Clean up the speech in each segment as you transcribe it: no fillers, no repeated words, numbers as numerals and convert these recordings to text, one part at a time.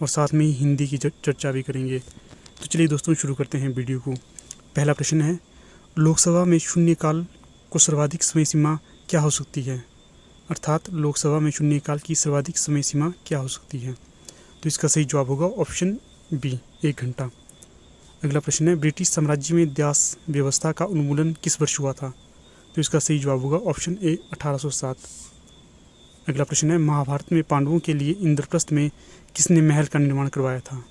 और साथ में ही हिंदी की चर्चा भी करेंगे। तो चलिए दोस्तों शुरू करते हैं वीडियो को। पहला प्रश्न है, लोकसभा में शून्यकाल को सर्वाधिक समय सीमा क्या हो सकती है? अर्थात लोकसभा में शून्यकाल की सर्वाधिक समय सीमा क्या हो सकती है? तो इसका सही जवाब होगा ऑप्शन बी, 1 घंटा। अगला प्रश्न है, ब्रिटिश साम्राज्य में दास व्यवस्था का उन्मूलन किस वर्ष हुआ था? तो इसका सही जवाब होगा ऑप्शन ए, 1807। अगला प्रश्न है, महाभारत में पांडवों के लिए इंद्रप्रस्थ में किसने महल का निर्माण करवाया था?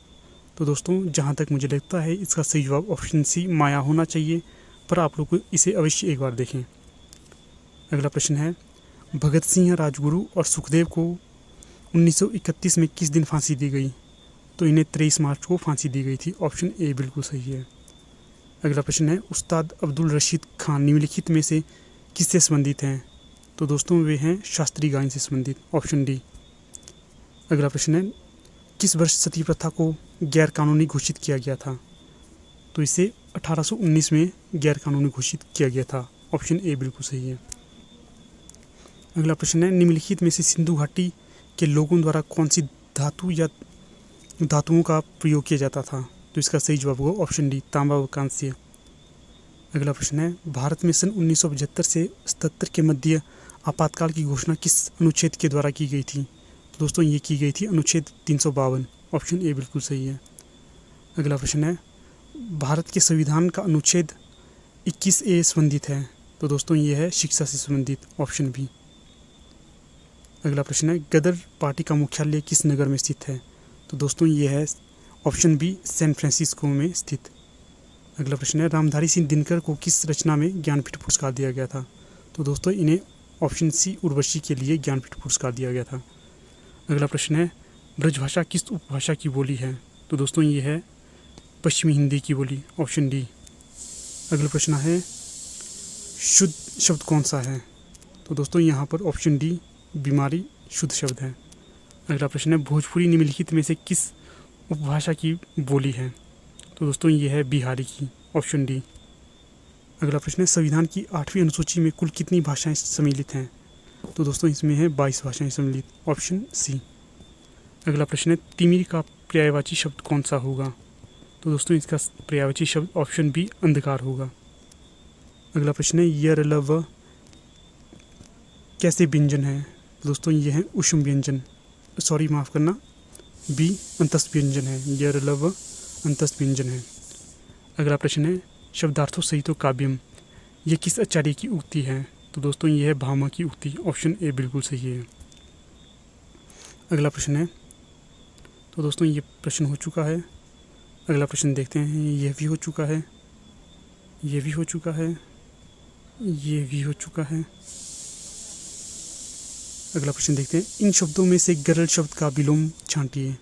तो दोस्तों जहाँ तक मुझे लगता है इसका सही जवाब ऑप्शन सी, माया होना चाहिए, पर आप लोग को इसे अवश्य एक बार देखें। अगला प्रश्न है, भगत सिंह, राजगुरु और सुखदेव को 1931 में किस दिन फांसी दी गई? तो इन्हें 23 मार्च को फांसी दी गई थी। ऑप्शन ए बिल्कुल सही है। अगला प्रश्न है, उस्ताद अब्दुल रशीद खान निम्नलिखित में से किससे संबंधित हैं? तो दोस्तों वे हैं शास्त्रीय गायन से संबंधित। Option D. अगला प्रश्न है, किस वर्ष सती प्रथा को गैर कानूनी घोषित किया गया था? तो इसे 1819 में गैर कानूनी घोषित किया गया था। ऑप्शन ए बिल्कुल सही है। अगला प्रश्न है, निम्नलिखित में से सिंधु घाटी के लोगों द्वारा कौन सी धातु या धातुओं का प्रयोग किया जाता था? तो इसका सही जवाब होगा ऑप्शन डी, तांबा व कांस्य। अगला प्रश्न है, भारत में सन 1975 से 77 के मध्य आपातकाल की घोषणा किस अनुच्छेद के द्वारा की गई थी? तो दोस्तों ये की गई थी अनुच्छेद 352। ऑप्शन ए बिल्कुल सही है। अगला प्रश्न है, भारत के संविधान का अनुच्छेद 21A संबंधित है? तो दोस्तों ये है शिक्षा से संबंधित। Option B. अगला प्रश्न है, गदर पार्टी का मुख्यालय किस नगर में स्थित है? तो दोस्तों ये है ऑप्शन बी, सैन फ्रांसिस्को में स्थित। अगला प्रश्न है, रामधारी सिंह दिनकर को किस रचना में ज्ञानपीठ पुरस्कार दिया गया था? तो दोस्तों इन्हें ऑप्शन सी, उर्वशी के लिए ज्ञानपीठ पुरस्कार दिया गया था। अगला प्रश्न है, ब्रजभाषा किस उपभाषा की बोली है? तो दोस्तों ये है पश्चिमी हिंदी की बोली। Option D. अगला प्रश्न है, शुद्ध शब्द कौन सा है? तो दोस्तों यहाँ पर ऑप्शन डी, बीमारी शुद्ध शब्द है। अगला प्रश्न है, भोजपुरी निम्नलिखित में से किस उपभाषा की बोली है? तो दोस्तों ये है बिहारी की। Option D. अगला प्रश्न है, संविधान की 8वीं अनुसूची में कुल कितनी भाषाएं सम्मिलित हैं? तो दोस्तों इसमें है 22 भाषाएं सम्मिलित। Option C. अगला प्रश्न है, तिमिर का पर्यायवाची शब्द कौन सा होगा? तो दोस्तों इसका पर्यायवाची शब्द ऑप्शन बी, अंधकार होगा। अगला प्रश्न है, यर लव कैसे व्यंजन है? तो दोस्तों ये है उष्म व्यंजन, सॉरी माफ़ करना, बी अंतस्थ व्यंजन है। यर लव अंतस्थ व्यंजन है। अगला प्रश्न है, शब्दार्थों सहित काव्यम, ये किस आचार्य की उक्ति है? तो दोस्तों ये है भामा की उक्ति। ऑप्शन ए बिल्कुल सही है। अगला प्रश्न है, तो दोस्तों ये प्रश्न हो चुका है। अगला प्रश्न देखते हैं, यह भी हो चुका है, ये भी हो चुका है, ये भी हो चुका है। अगला प्रश्न देखते हैं, इन शब्दों में से गरल शब्द का विलोम छांटिए।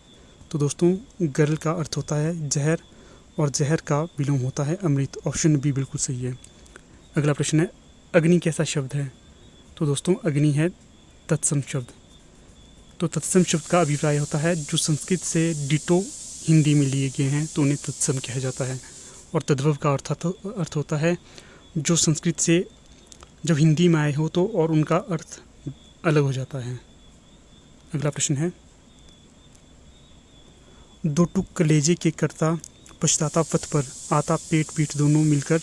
तो दोस्तों गरल का अर्थ होता है जहर और जहर का विलोम होता है अमृत। ऑप्शन बी बिल्कुल सही है। अगला प्रश्न है, अग्नि कैसा शब्द है? तो दोस्तों अग्नि है तत्सम शब्द। तो तत्सम शब्द का अभिप्राय होता है जो संस्कृत से डिटो हिंदी में लिए गए हैं तो उन्हें तत्सम कहा जाता है। और तद्भव का अर्थ होता है जो संस्कृत से जब हिंदी में आए हो तो और उनका अर्थ अलग हो जाता है। अगला प्रश्न है, दो टुक कलेजे के करता पछताता पथ पर आता पेट पीठ दोनों मिलकर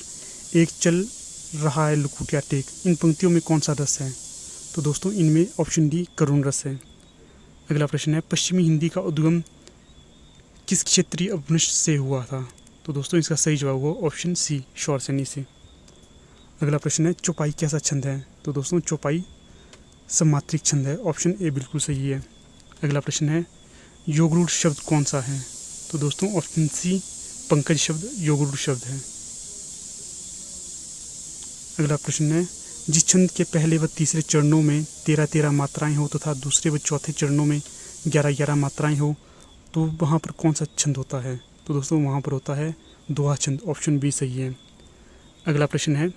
एक चल रहा है लुकुटिया टेक, इन पंक्तियों में कौन सा रस है? तो दोस्तों इनमें ऑप्शन डी, करुण रस है। अगला प्रश्न है, पश्चिमी हिंदी का उद्गम किस क्षेत्रीय अपभ्रंश से हुआ था? तो दोस्तों इसका सही जवाब होगा ऑप्शन सी, शौरसेनी से। अगला प्रश्न है, चौपाई कैसा छंद है? तो दोस्तों चौपाई सम्मात्रिक छंद है। ऑप्शन ए बिल्कुल सही है। अगला प्रश्न है, योगरूढ़ शब्द कौन सा है? तो दोस्तों ऑप्शन सी, पंकज शब्द योगरूढ़ शब्द है। अगला प्रश्न है, जिस छंद के पहले व तीसरे चरणों में 13-13 मात्राएं हो तथा दूसरे व चौथे चरणों में 11-11 मात्राएं हो तो वहाँ पर कौन सा छंद होता है? तो दोस्तों वहाँ पर होता है दोहा छंद। ऑप्शन बी सही है। अगला प्रश्न है,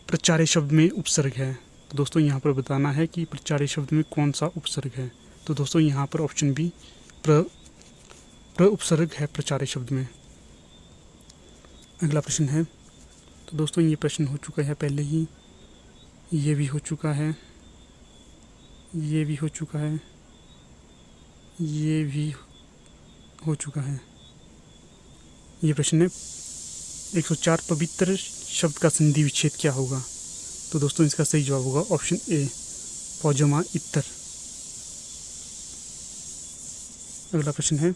प्रचार्य शब्द में उपसर्ग है। तो दोस्तों यहाँ पर बताना है कि प्रचार्य शब्द में कौन सा उपसर्ग है। तो दोस्तों यहाँ पर ऑप्शन बी, प्र उपसर्ग है प्रचार्य शब्द में। अगला प्रश्न है, तो दोस्तों ये प्रश्न हो चुका है पहले ही, ये भी हो चुका है, ये भी हो चुका है, ये भी हो चुका है। ये प्रश्न है 104 पवित्र शब्द का संधि विच्छेद क्या होगा? तो दोस्तों इसका सही जवाब होगा ऑप्शन ए पौजमा इत्तर। अगला प्रश्न है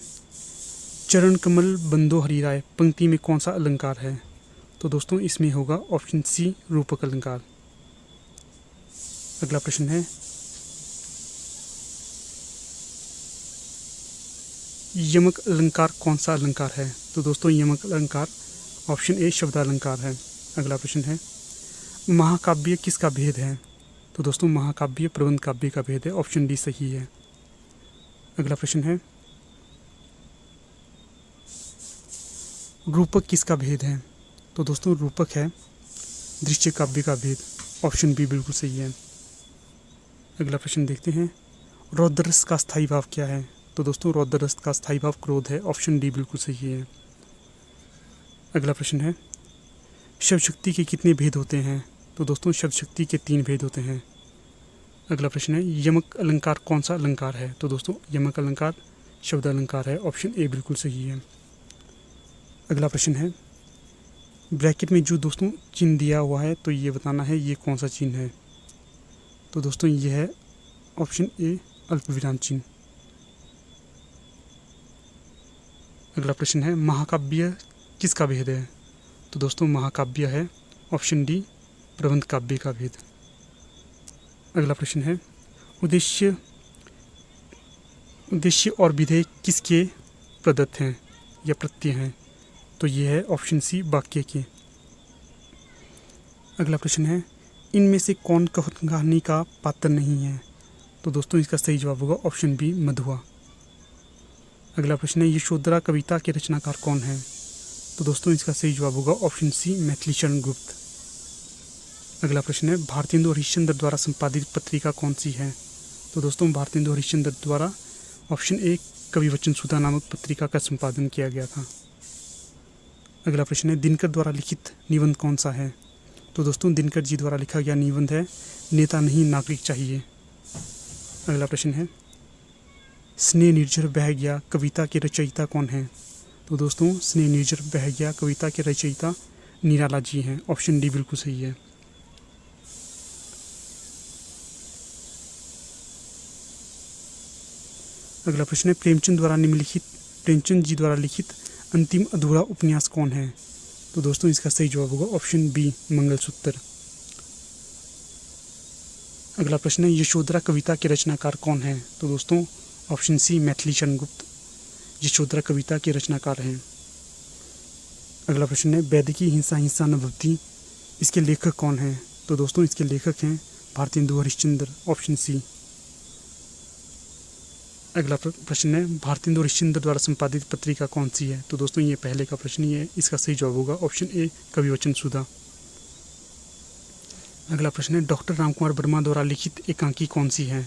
चरण कमल बंदो हरिराय पंक्ति में कौन सा अलंकार है? तो दोस्तों इसमें होगा ऑप्शन सी रूपक अलंकार। अगला प्रश्न है यमक अलंकार कौन सा अलंकार है? तो दोस्तों यमक अलंकार ऑप्शन ए शब्दालंकार है। अगला प्रश्न है महाकाव्य किसका भेद है? तो दोस्तों महाकाव्य प्रबंध काव्य का भेद है। ऑप्शन डी सही है। अगला प्रश्न है रूपक किसका भेद है? तो दोस्तों रूपक है दृश्य काव्य का भेद। ऑप्शन बी बिल्कुल सही है। अगला प्रश्न देखते हैं रौद्ररस का स्थायी भाव क्या है? तो दोस्तों रौद्ररस का स्थायी भाव क्रोध है। ऑप्शन डी बिल्कुल सही है। अगला प्रश्न है शब्द शक्ति के कितने भेद होते हैं? तो दोस्तों शब्द शक्ति के 3 भेद होते हैं। अगला प्रश्न है यमक अलंकार कौन सा अलंकार है? तो दोस्तों यमक अलंकार शब्द अलंकार है। ऑप्शन ए बिल्कुल सही है। अगला प्रश्न है ब्रैकेट में जो दोस्तों चिन्ह दिया हुआ है तो ये बताना है ये कौन सा चिन्ह है? तो दोस्तों ये है ऑप्शन ए अल्पविराम चिन्ह। अगला प्रश्न है महाकाव्य किसका भेद है? तो दोस्तों महाकाव्य है ऑप्शन डी प्रबंध काव्य का भेद। अगला प्रश्न है उद्देश्य और विधेय किसके प्रदत्त हैं या प्रत्यय हैं? तो ये है ऑप्शन सी वाक्य के। अगला प्रश्न है इनमें से कौन कहानी का पात्र नहीं है? तो दोस्तों इसका सही जवाब होगा ऑप्शन बी मधुआ। अगला प्रश्न है यशोधरा कविता के रचनाकार कौन है? तो दोस्तों इसका सही जवाब होगा ऑप्शन सी मैथिलीशरण गुप्त। अगला प्रश्न है भारतेंदु हरिश्चंद्र द्वारा संपादित पत्रिका कौन सी है? तो दोस्तों भारतेंदु हरिश्चंद्र द्वारा ऑप्शन ए कविवचन सुधा नामक पत्रिका का संपादन किया गया था। अगला प्रश्न है दिनकर द्वारा लिखित निबंध कौन सा है? तो दोस्तों दिनकर जी द्वारा लिखा गया निबंध है नेता नहीं नागरिक चाहिए। अगला प्रश्न है स्नेह निर्झर बह गया कविता के रचयिता कौन है? तो दोस्तों स्नेह निर्झर बह गया कविता के रचयिता निराला जी हैं। ऑप्शन डी बिल्कुल सही है। अगला प्रश्न है प्रेमचंद जी द्वारा लिखित अंतिम अधूरा उपन्यास कौन है? तो दोस्तों इसका सही जवाब होगा ऑप्शन बी मंगलसूत्र। अगला प्रश्न है यशोधरा कविता के रचनाकार कौन है? तो दोस्तों ऑप्शन सी मैथिलीशरण गुप्त यशोधरा कविता के रचनाकार हैं। अगला प्रश्न है वैदिकी हिंसा हिंसा न भवति इसके लेखक कौन हैं? तो दोस्तों इसके लेखक हैं भारतेंदु हरिश्चंद्र। Option C. अगला प्रश्न है भारतेंदु हरिश्चंद्र द्वारा संपादित पत्रिका कौन सी है? तो दोस्तों ये पहले का प्रश्न ही है। इसका सही जवाब होगा ऑप्शन ए कविवचन सुधा। अगला प्रश्न है डॉक्टर रामकुमार वर्मा द्वारा लिखित एकांकी कौन सी है?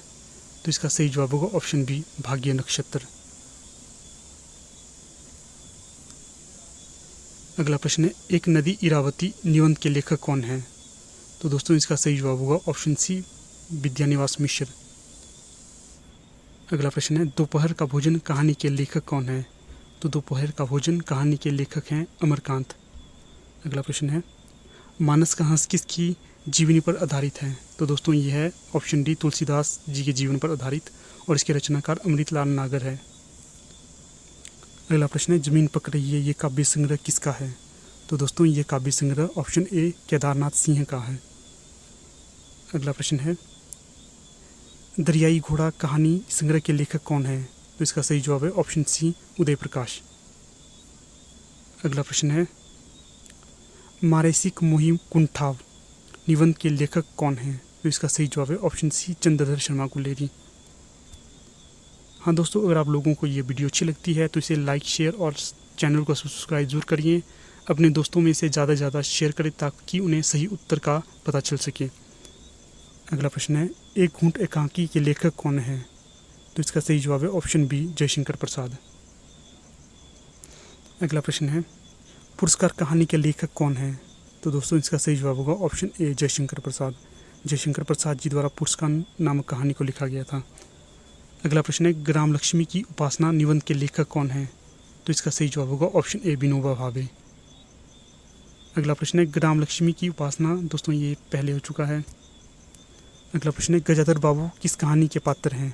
तो इसका सही जवाब होगा ऑप्शन बी भाग्य नक्षत्र। अगला प्रश्न है एक नदी इरावती निबंध के लेखक कौन है? तो दोस्तों इसका सही जवाब होगा ऑप्शन सी विद्यानिवास मिश्र। अगला प्रश्न है दोपहर का भोजन कहानी के लेखक कौन है? तो दोपहर का भोजन कहानी के लेखक हैं अमरकांत। अगला प्रश्न है मानस का हंस किसकी जीवनी पर आधारित है? तो दोस्तों ये है ऑप्शन डी तुलसीदास जी के जीवन पर आधारित और इसके रचनाकार अमृतलाल नागर है। अगला प्रश्न है जमीन पक रही है ये काव्य संग्रह किसका है? तो दोस्तों ये काव्य संग्रह ऑप्शन ए केदारनाथ सिंह का है। अगला प्रश्न है दरियाई घोड़ा कहानी संग्रह के लेखक कौन है? तो इसका सही जवाब है ऑप्शन सी उदय प्रकाश। अगला प्रश्न है मारेसिक मुहिम कुंठाव निबंध के लेखक कौन है? तो इसका सही जवाब है ऑप्शन सी चंद्रधर शर्मा गुलेरी। हाँ दोस्तों अगर आप लोगों को ये वीडियो अच्छी लगती है तो इसे लाइक शेयर और चैनल को सब्सक्राइब जरूर करिए। अपने दोस्तों में इसे ज़्यादा से ज़्यादा शेयर करें ताकि उन्हें सही उत्तर का पता चल सके। अगला प्रश्न है एक घूंट एकांकी के लेखक कौन है? तो इसका सही जवाब है ऑप्शन बी जयशंकर प्रसाद। अगला प्रश्न है पुरस्कार कहानी के लेखक कौन है? तो दोस्तों इसका सही जवाब होगा ऑप्शन ए जयशंकर प्रसाद। जयशंकर प्रसाद जी द्वारा पुरस्कार नामक कहानी को लिखा गया था। अगला प्रश्न है ग्राम लक्ष्मी की उपासना निबंध के लेखक कौन है? तो इसका सही जवाब होगा ऑप्शन ए विनोबा भावे। अगला प्रश्न है ग्राम लक्ष्मी की उपासना, दोस्तों ये पहले हो चुका है। अगला प्रश्न है गजाधर बाबू किस कहानी के पात्र हैं,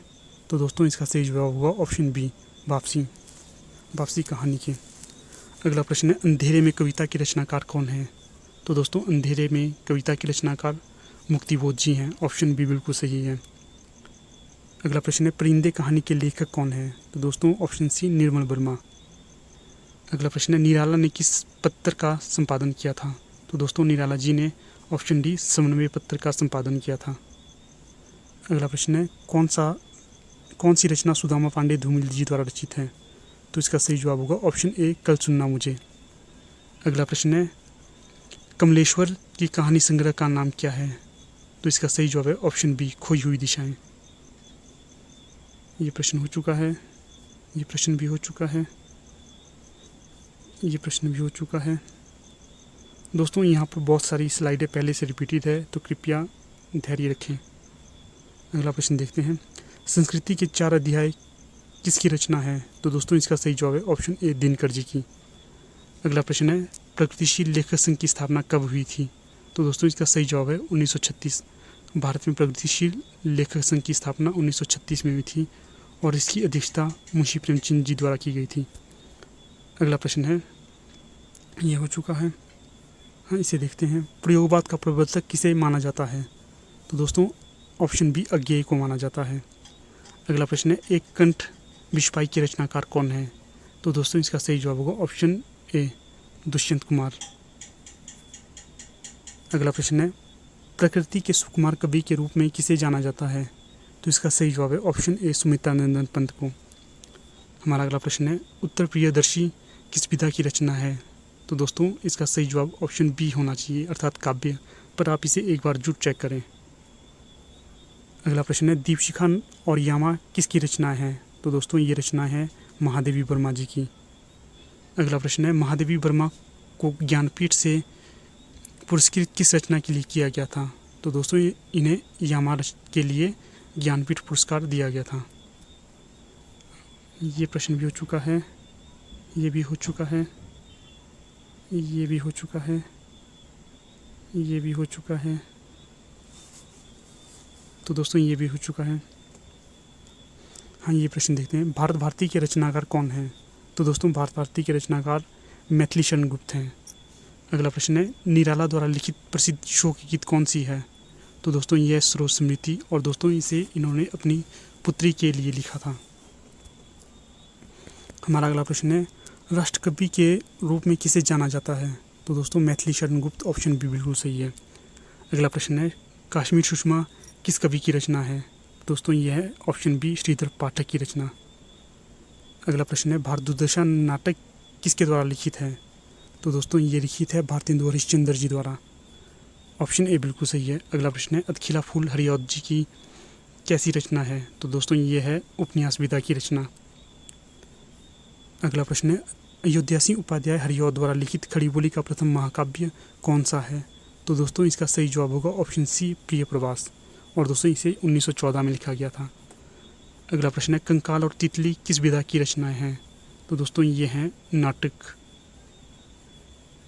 तो दोस्तों इसका सही जवाब होगा ऑप्शन बी वापसी कहानी के। अगला प्रश्न है अंधेरे में कविता के रचनाकार कौन है, तो दोस्तों अंधेरे में कविता के रचनाकार मुक्तिबोध जी हैं, ऑप्शन बी बिल्कुल सही है। अगला प्रश्न है परिंदे कहानी के लेखक कौन है, तो दोस्तों ऑप्शन सी निर्मल वर्मा। अगला प्रश्न है निराला ने किस पत्र का संपादन किया था, तो दोस्तों निराला जी ने ऑप्शन डी समन्वय पत्र का संपादन किया था। अगला प्रश्न है कौन सी रचना सुदामा पांडे धूमिल जी द्वारा रचित है, तो इसका सही जवाब होगा ऑप्शन ए कल सुनना मुझे। अगला प्रश्न है कमलेश्वर की कहानी संग्रह का नाम क्या है, तो इसका सही जवाब है ऑप्शन बी खोई हुई दिशाएं। ये प्रश्न हो चुका है, ये प्रश्न भी हो चुका है, ये प्रश्न भी हो चुका है। दोस्तों यहाँ पर बहुत सारी स्लाइडें पहले से रिपीटेड है, तो कृपया धैर्य रखें। अगला प्रश्न देखते हैं संस्कृति के 4 अध्याय किसकी रचना है, तो दोस्तों इसका सही जवाब है ऑप्शन ए दिनकर जी की। अगला प्रश्न है प्रगतिशील लेखक संघ की स्थापना कब हुई थी, तो दोस्तों इसका सही जवाब है 1936। भारत में प्रगतिशील लेखक संघ की स्थापना 1936 में हुई थी और इसकी अध्यक्षता मुंशी प्रेमचंद जी द्वारा की गई थी। अगला प्रश्न है ये हो चुका है, हाँ इसे देखते हैं प्रयोगवाद का प्रवर्तक किसे माना जाता है, तो दोस्तों ऑप्शन बी अज्ञेय को माना जाता है। अगला प्रश्न है एक कंठ विश्वपाई के रचनाकार कौन है, तो दोस्तों इसका सही जवाब होगा ऑप्शन ए दुष्यंत कुमार। अगला प्रश्न है प्रकृति के सुकुमार कवि के रूप में किसे जाना जाता है, तो इसका सही जवाब है ऑप्शन ए सुमित्रानंदन पंत को। हमारा अगला प्रश्न है उत्तर प्रियदर्शी किस विधा की रचना है, तो दोस्तों इसका सही जवाब ऑप्शन बी होना चाहिए अर्थात काव्य, पर आप इसे एक बार जरूर चेक करें। अगला प्रश्न है दीपशिखा और यामा किसकी रचना है, तो दोस्तों ये रचना है महादेवी वर्मा जी की। अगला प्रश्न है महादेवी वर्मा को ज्ञानपीठ से पुरस्कृत किस रचना के लिए किया गया था, तो दोस्तों इन्हें यामा के लिए ज्ञानपीठ पुरस्कार दिया गया था। ये प्रश्न भी हो चुका है, ये भी हो चुका है, ये भी हो चुका है, ये भी हो चुका है, तो दोस्तों ये भी हो चुका है। हाँ ये प्रश्न देखते हैं भारत भारती के रचनाकार कौन है, तो दोस्तों भारत भारती के रचनाकार मैथिली शरण गुप्त हैं। अगला प्रश्न है निराला द्वारा लिखित प्रसिद्ध शोक गीत कौन सी है, तो दोस्तों यह स्रोत स्मृति, और दोस्तों इसे इन्होंने अपनी पुत्री के लिए लिखा था। हमारा अगला प्रश्न है राष्ट्रकवि के रूप में किसे जाना जाता है, तो दोस्तों मैथिली शरण गुप्त, ऑप्शन बी बिल्कुल सही है। अगला प्रश्न है कश्मीर सुषमा किस कवि की रचना है, दोस्तों यह है ऑप्शन बी श्रीधर पाठक की रचना। अगला प्रश्न है भारत दुर्दशा नाटक किसके द्वारा लिखित है, तो दोस्तों ये लिखित है भारतेंदु हरिश्चंद्र जी द्वारा, ऑप्शन ए बिल्कुल सही है। अगला प्रश्न है अदखिला फूल हरिऔध जी की कैसी रचना है, तो दोस्तों ये है उपन्यास विधा की रचना। अगला प्रश्न है अयोध्या सिंह उपाध्याय हरिऔध द्वारा लिखित खड़ी बोली का प्रथम महाकाव्य कौन सा है, तो दोस्तों इसका सही जवाब होगा ऑप्शन सी प्रिय प्रवास, और दोस्तों इसे 1914 में लिखा गया था। अगला प्रश्न है कंकाल और तितली किस विधा की रचनाएं हैं, तो दोस्तों ये हैं नाटक,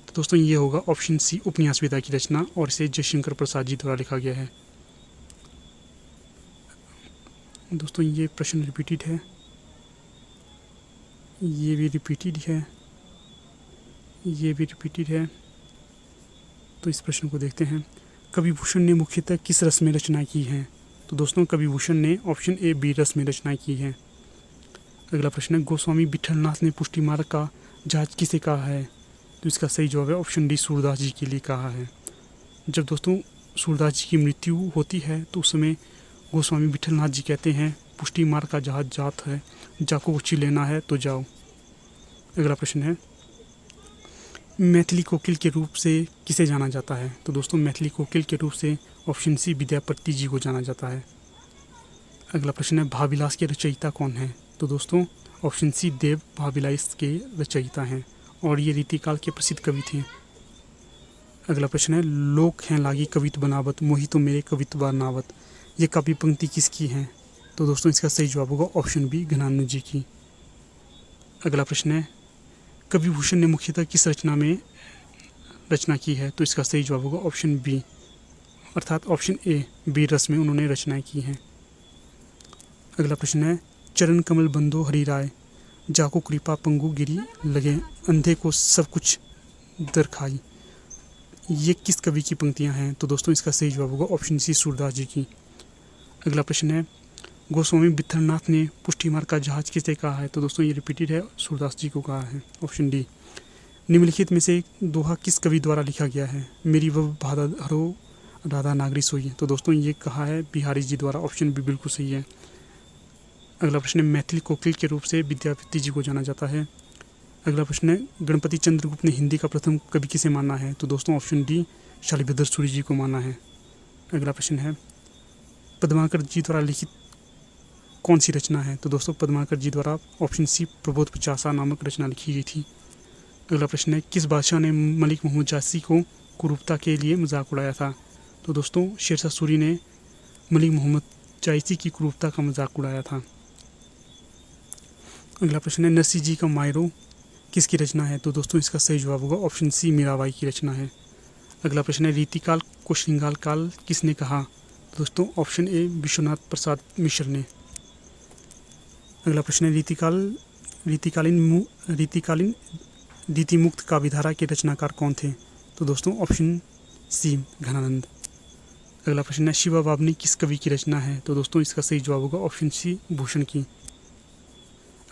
तो दोस्तों ये होगा ऑप्शन सी उपन्यास विधा की रचना, और इसे जयशंकर प्रसाद जी द्वारा लिखा गया है। दोस्तों ये प्रश्न रिपीटेड है, ये भी रिपीटेड है, ये भी रिपीटेड है, तो इस प्रश्न को देखते हैं कवि भूषण ने मुख्यतः किस रस में रचना की है, तो दोस्तों कवि भूषण ने ऑप्शन ए बी रस में रचना की है। अगला प्रश्न है गोस्वामी विठलनाथ ने पुष्टि मार्ग का जहाज किसे कहा है, तो इसका सही जवाब है ऑप्शन डी सूरदास जी के लिए कहा है। जब दोस्तों सूरदास जी की मृत्यु होती है तो उस समय गोस्वामी विठलनाथ जी कहते हैं पुष्टि मार्ग का जहाज जात है, जाको उच्ची लेना है तो जाओ। अगला प्रश्न है मैथिली कोकिल के रूप से किसे जाना जाता है, तो दोस्तों मैथिली कोकिल के रूप से ऑप्शन सी विद्यापति जी को जाना जाता है। अगला प्रश्न है भावविलास के रचयिता कौन है, तो दोस्तों ऑप्शन सी देव भावविलास के रचयिता हैं, और ये रीतिकाल के प्रसिद्ध कवि थे। अगला प्रश्न है लोक हैं लागी कवित बनावत मोहि तो मेरे कवित बनावत, ये काव्य पंक्ति किसकी है, तो दोस्तों इसका सही जवाब होगा ऑप्शन बी घनानु जी की। अगला प्रश्न है कवि भूषण ने मुख्यतः किस रचना में रचना की है? तो इसका सही जवाब होगा ऑप्शन बी, अर्थात ऑप्शन ए, वीर रस में उन्होंने रचनाएं की हैं। अगला प्रश्न है, चरण कमल बंदो हरि राय, जाको कृपा पंगु गिरी लगे, अंधे को सब कुछ दर खाई। ये किस कवि की पंक्तियां हैं? तो दोस्तों इसका सही जवाब होगा ऑप्शन सी, सूरदास जी की। अगला प्रश्न है, गोस्वामी बिथरनाथ ने पुष्टि मार्ग का जहाज किसे कहा है? तो दोस्तों ये रिपीटेड है, सूरदास जी को कहा है, ऑप्शन डी। निम्नलिखित में से दोहा किस कवि द्वारा लिखा गया है? मेरी वह बाधा हरो राधा नागरी सोई। तो दोस्तों ये कहा है बिहारी जी द्वारा, ऑप्शन बी बिल्कुल सही है। अगला प्रश्न है, मैथिली कोकिल के रूप से विद्यापति जी को जाना जाता है। अगला प्रश्न है, गणपति चंद्रगुप्त ने हिंदी का प्रथम कवि किसे माना है? तो दोस्तों ऑप्शन डी, शालिभद्र सूरी जी को माना है। अगला प्रश्न है, पद्माकर जी द्वारा लिखित कौन सी रचना है? तो दोस्तों पद्माकर जी द्वारा ऑप्शन सी, प्रबोध पचासा नामक रचना लिखी गई थी। अगला प्रश्न है, किस बादशाह ने मलिक मोहम्मद जायसी को कुरूपता के लिए मजाक उड़ाया था? तो दोस्तों शेरशाह सूरी ने मलिक मोहम्मद जायसी की कुरूपता का मजाक उड़ाया था। अगला प्रश्न है, नरसिंह जी का मायरो किसकी रचना है? तो दोस्तों इसका सही जवाब होगा ऑप्शन सी, मीराबाई की रचना है। अगला प्रश्न है, रीतिकाल को श्रृंगार काल किसने कहा? तो दोस्तों ऑप्शन ए, विश्वनाथ प्रसाद मिश्र ने। अगला प्रश्न है, रीतिकालीन रीतिमुक्त काव्यधारा के रचनाकार कौन थे? तो दोस्तों ऑप्शन सी, घनानंद। अगला प्रश्न है, शिवा बाबनी किस कवि की रचना है? तो दोस्तों इसका सही जवाब होगा ऑप्शन सी, भूषण की।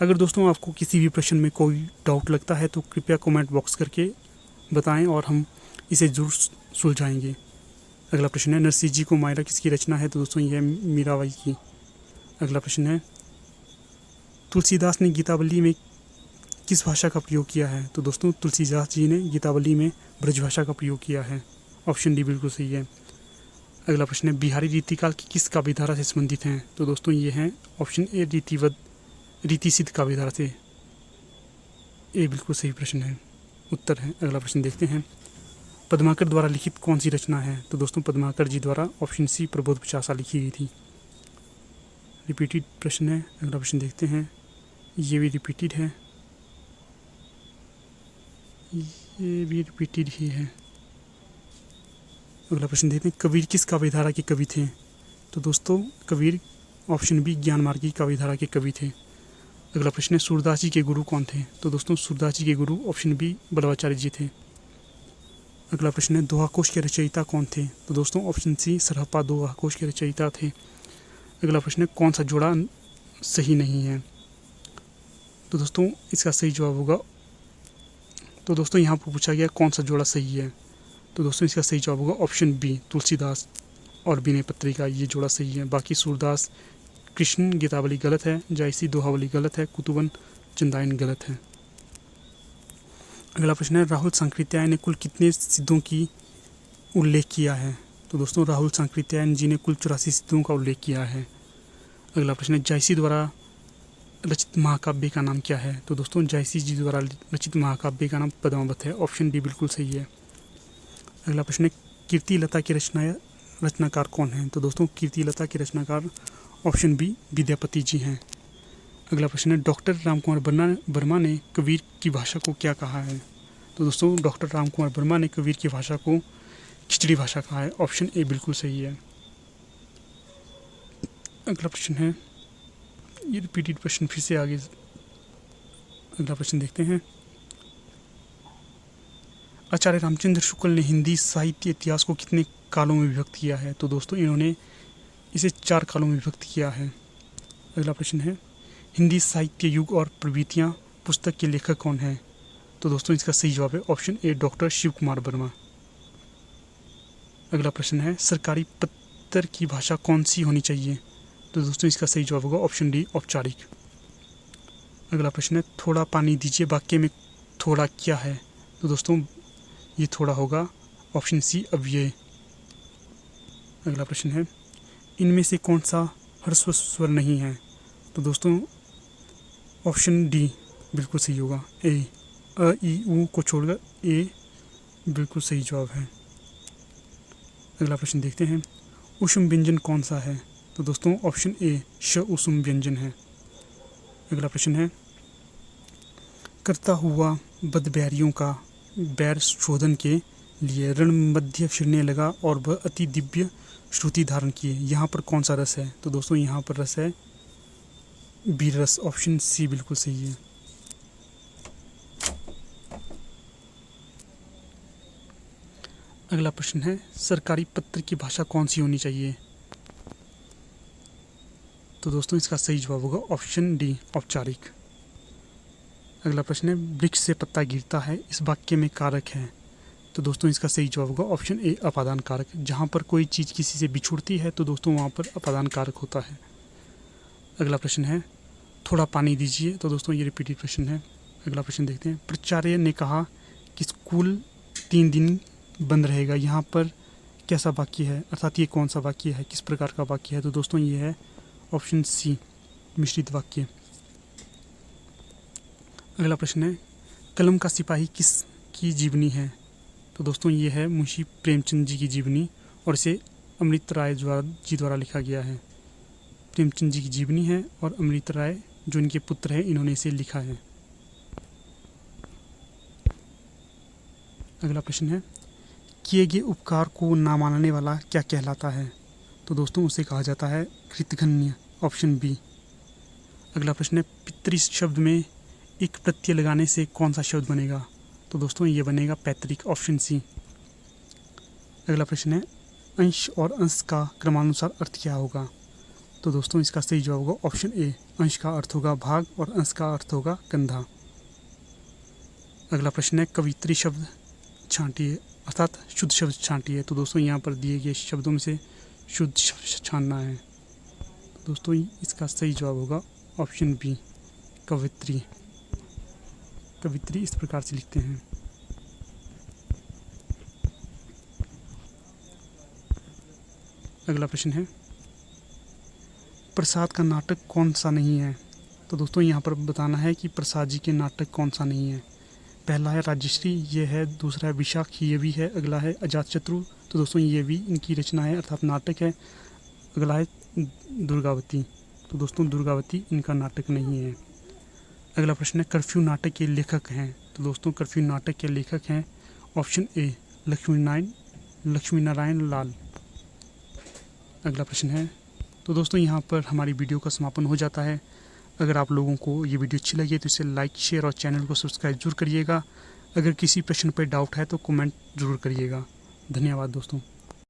अगर दोस्तों आपको किसी भी प्रश्न में कोई डाउट लगता है तो कृपया कमेंट बॉक्स करके बताएं और हम इसे जरूर सुलझाएंगे। अगला प्रश्न है, नरसिंह जी को मायरा किसकी रचना है? तो दोस्तों यह मीराबाई की। अगला प्रश्न है, तुलसीदास ने गीतावली में किस भाषा का प्रयोग किया है? तो दोस्तों तुलसीदास जी ने गीतावली में ब्रज भाषा का प्रयोग किया है, ऑप्शन डी बिल्कुल सही है। अगला प्रश्न है, बिहारी रीतिकाल की किस काव्यधारा से संबंधित हैं? तो दोस्तों ये हैं ऑप्शन ए, रीतिसिद्ध काव्यधारा से। ये बिल्कुल सही प्रश्न है, उत्तर है। अगला प्रश्न देखते हैं, पद्माकर द्वारा लिखित कौन सी रचना है? तो दोस्तों पद्माकर जी द्वारा ऑप्शन सी, प्रबोध पचासा लिखी गई थी। रिपीटेड प्रश्न है। अगला प्रश्न देखते हैं, ये भी रिपीटेड है, ये भी रिपीटेड ही है। अगला प्रश्न देखते हैं, कबीर किस काव्यधारा के कवि थे? तो दोस्तों कबीर ऑप्शन बी, ज्ञान मार्ग की काव्यधारा के कवि थे। अगला प्रश्न है, सूरदास जी के गुरु कौन थे? तो दोस्तों सूरदास जी के गुरु ऑप्शन बी, बल्लभाचार्य जी थे। अगला प्रश्न है, दोहा कोश के रचयिता कौन थे? तो दोस्तों ऑप्शन सी, सरहप्पा दोहा कोश के रचयिता थे। अगला प्रश्न है, कौन सा जोड़ा सही नहीं है? तो दोस्तों इसका सही जवाब होगा, तो दोस्तों यहाँ पर पूछा गया कौन सा जोड़ा सही है, तो दोस्तों इसका सही जवाब होगा ऑप्शन बी, तुलसीदास और विनय पत्रिका, ये जोड़ा सही है। बाकी सूरदास कृष्ण गीतावली गलत है, जायसी दोहावली गलत है, कुतुबन चंदायन गलत है। अगला प्रश्न है, राहुल सांकृत्यायन ने कुल कितने सिद्धों की उल्लेख किया है? तो दोस्तों राहुल सांकृत्यायन जी ने कुल 84 सिद्धों का उल्लेख किया है। अगला प्रश्न है, जायसी द्वारा रचित महाकाव्य का नाम क्या है? तो दोस्तों जायसी जी द्वारा रचित महाकाव्य का नाम पद्मावत है, ऑप्शन डी बिल्कुल सही है। अगला प्रश्न है, कीर्तिलता की रचनाकार कौन है? तो दोस्तों कीर्तिलता के रचनाकार ऑप्शन बी, विद्यापति जी हैं। अगला प्रश्न है, डॉक्टर रामकुमार वर्मा ने कबीर की भाषा को क्या कहा है? तो दोस्तों डॉक्टर रामकुमार वर्मा ने कबीर की भाषा को खिचड़ी भाषा कहा है, ऑप्शन ए बिल्कुल सही है। अगला प्रश्न है, ये रिपीटेड प्रश्न फिर से आगे। अगला प्रश्न देखते हैं, आचार्य रामचंद्र शुक्ल ने हिंदी साहित्य इतिहास को कितने कालों में विभक्त किया है? तो दोस्तों इन्होंने इसे 4 कालों में विभक्त किया है। अगला प्रश्न है, हिंदी साहित्य युग और प्रवृत्तियाँ पुस्तक के लेखक कौन हैं? तो दोस्तों इसका सही जवाब है option A, doctor Shiv Kumar Verma. अगला प्रश्न है, सरकारी पत्र की भाषा कौन सी होनी चाहिए? तो दोस्तों इसका सही जवाब होगा ऑप्शन डी, औपचारिक। अगला प्रश्न है, थोड़ा पानी दीजिए वाक्य में थोड़ा क्या है? तो दोस्तों ये थोड़ा होगा ऑप्शन सी, अव्यय। अगला प्रश्न है, इनमें से कौन सा ह्रस्व स्वर नहीं है? तो दोस्तों ऑप्शन डी बिल्कुल सही होगा, ए, अ, ई, उ को छोड़कर ए बिल्कुल सही जवाब है। अगला प्रश्न देखते हैं, उष्म व्यंजन कौन सा है? तो दोस्तों ऑप्शन ए, श उष्म व्यंजन है। अगला प्रश्न है, करता हुआ बदबैरियों का बैर शोधन के लिए रण मध्य फिरने लगा और वह अति दिव्य श्रुति धारण किए। यहाँ पर कौन सा रस है? तो दोस्तों यहाँ पर रस है वीर रस। ऑप्शन सी बिल्कुल सही है। अगला प्रश्न है, सरकारी पत्र की भाषा कौन सी होनी चाहिए? तो दोस्तों इसका सही जवाब होगा ऑप्शन डी, औपचारिक। अगला प्रश्न है, वृक्ष से पत्ता गिरता है इस वाक्य में कारक है? तो दोस्तों इसका सही जवाब होगा ऑप्शन ए, अपादान कारक। जहाँ पर कोई चीज़ किसी से बिछुड़ती है तो दोस्तों वहाँ पर अपादान कारक होता है। अगला प्रश्न है, थोड़ा पानी दीजिए। तो दोस्तों ये रिपीटेड प्रश्न है। अगला प्रश्न देखते हैं, प्राचार्य ने कहा कि स्कूल 3 दिन बंद रहेगा। यहाँ पर कैसा वाक्य है, अर्थात ये कौन सा वाक्य है, किस प्रकार का वाक्य है? तो दोस्तों ये है ऑप्शन सी, मिश्रित वाक्य। अगला प्रश्न है, कलम का सिपाही किस की जीवनी है? तो दोस्तों ये है मुंशी प्रेमचंद जी की जीवनी और इसे अमृत राय जी द्वारा लिखा गया है। प्रेमचंद जी की जीवनी है और अमृत राय जो इनके पुत्र हैं इन्होंने इसे लिखा है। अगला प्रश्न है, किए गए उपकार को ना मानने वाला क्या कहलाता है? तो दोस्तों उसे कहा जाता है कृतघ्न। Option B. अगला प्रश्न है, पितृ शब्द में एक प्रत्यय लगाने से कौन सा शब्द बनेगा? तो दोस्तों ये बनेगा पैतृक। Option C. अगला प्रश्न है, अंश और अंश का क्रमानुसार अर्थ क्या होगा? तो दोस्तों इसका सही जवाब होगा ऑप्शन ए, अंश का अर्थ होगा भाग और अंश का अर्थ होगा कंधा। अगला प्रश्न है, कवित्री शब्द छांटिए अर्थात शुद्ध शब्द छांटिए। तो दोस्तों यहाँ पर दिए गए शब्दों में से शुद्ध शब्द छानना है। तो दोस्तों इसका सही जवाब होगा ऑप्शन बी, कवित्री। कवित्री इस प्रकार से लिखते हैं। अगला प्रश्न है, प्रसाद का नाटक कौन सा नहीं है? तो दोस्तों यहाँ पर बताना है कि प्रसाद जी के नाटक कौन सा नहीं है। पहला है राजश्री, ये है। दूसरा है विशाख, ये भी है। अगला है अजातशत्रु, तो दोस्तों ये भी इनकी रचना है अर्थात नाटक है। अगला है दुर्गावती, तो दोस्तों दुर्गावती इनका नाटक नहीं है। अगला प्रश्न है, कर्फ्यू नाटक के लेखक हैं? तो दोस्तों कर्फ्यू नाटक के लेखक हैं ऑप्शन ए, लक्ष्मी नारायण लाल। अगला प्रश्न है, तो दोस्तों यहाँ पर हमारी वीडियो का समापन हो जाता है। अगर आप लोगों को ये वीडियो अच्छी लगी तो इसे लाइक, शेयर और चैनल को सब्सक्राइब जरूर करिएगा। अगर किसी प्रश्न पर डाउट है तो कमेंट ज़रूर करिएगा। धन्यवाद दोस्तों।